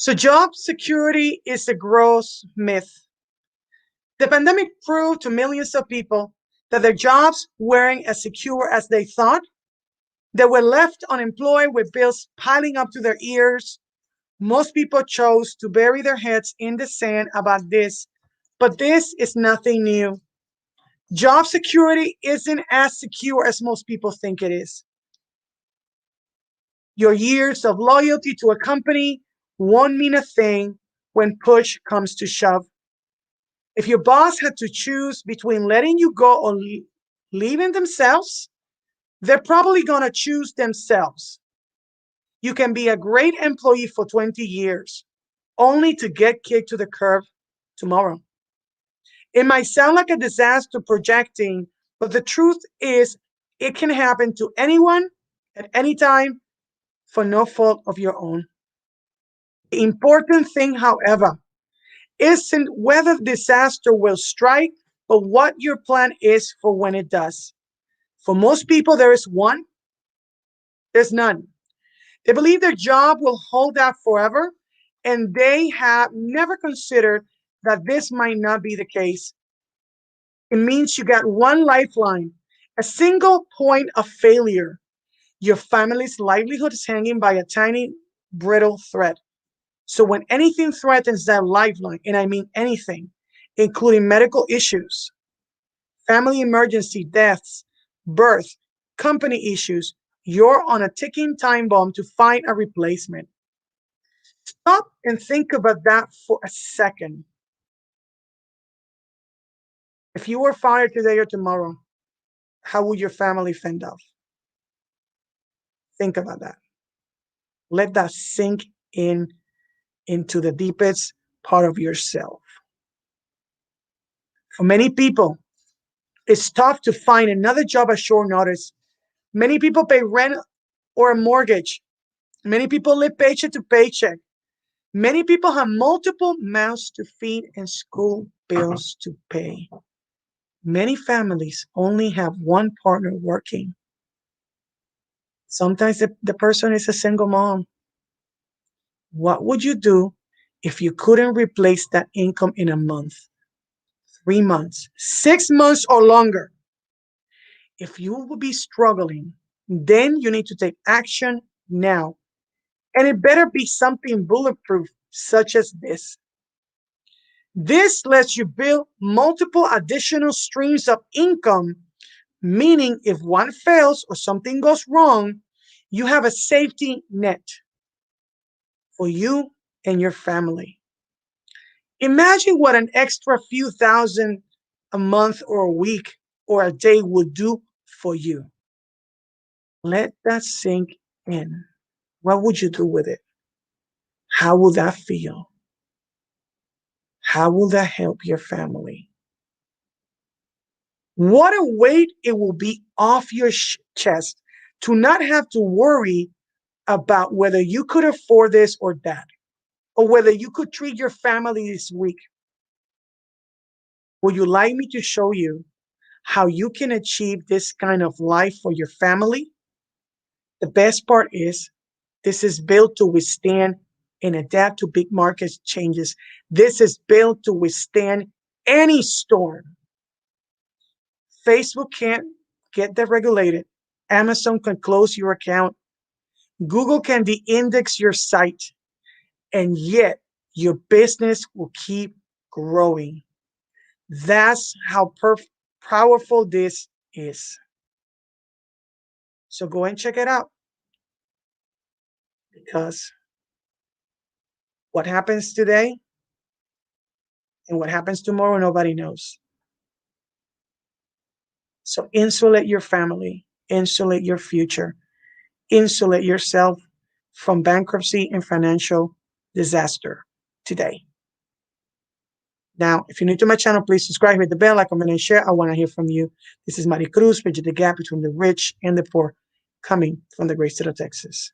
So job security is a gross myth. The pandemic proved to millions of people that their jobs weren't as secure as they thought. They were left unemployed with bills piling up to their ears. Most people chose to bury their heads in the sand about this, but this is nothing new. Job security isn't as secure as most people think it is. Your years of loyalty to a company won't mean a thing when push comes to shove. If your boss had to choose between letting you go or leaving themselves, they're probably going to choose themselves. You can be a great employee for 20 years, only to get kicked to the curb tomorrow. It might sound like a disaster projecting, but the truth is, it can happen to anyone at any time for no fault of your own. The important thing, however, isn't whether disaster will strike, but what your plan is for when it does. For most people, there is one, there's none. They believe their job will hold out forever, and they have never considered that this might not be the case. It means you got one lifeline, a single point of failure. Your family's livelihood is hanging by a tiny, brittle thread. So when anything threatens that lifeline, and I mean anything, including medical issues, family emergency, deaths, birth, company issues, you're on a ticking time bomb to find a replacement. Stop and think about that for a second. If you were fired today or tomorrow, how would your family fend off? Think about that. Let that sink in into the deepest part of yourself. For many people, it's tough to find another job at short notice. Many people pay rent or a mortgage. Many people live paycheck to paycheck. Many people have multiple mouths to feed and school bills to pay. Many families only have one partner working. Sometimes the person is a single mom. What would you do if you couldn't replace that income in a month, 3 months, 6 months, or longer? If you will be struggling, then you need to take action now. And it better be something bulletproof, such as this. This lets you build multiple additional streams of income, meaning if one fails or something goes wrong, you have a safety net for you and your family. Imagine what an extra few thousand a month or a week or a day would do for you. Let that sink in. What would you do with it? How will that feel? How will that help your family? What a weight it will be off your chest to not have to worry about whether you could afford this or that, or whether you could treat your family this week. Would you like me to show you how you can achieve this kind of life for your family? The best part is this is built to withstand and adapt to big market changes. This is built to withstand any storm. Facebook can't get deregulated. Amazon can close your account. Google can de-index your site. And yet your business will keep growing. That's how powerful this is. So go and check it out. Because what happens today and what happens tomorrow, nobody knows. So insulate your family, insulate your future, insulate yourself from bankruptcy and financial disaster today. Now, if you're new to my channel, please subscribe, hit the bell, like, comment, and share. I want to hear from you. This is Mari Cruz, bridging the gap between the rich and the poor, coming from the great state of Texas.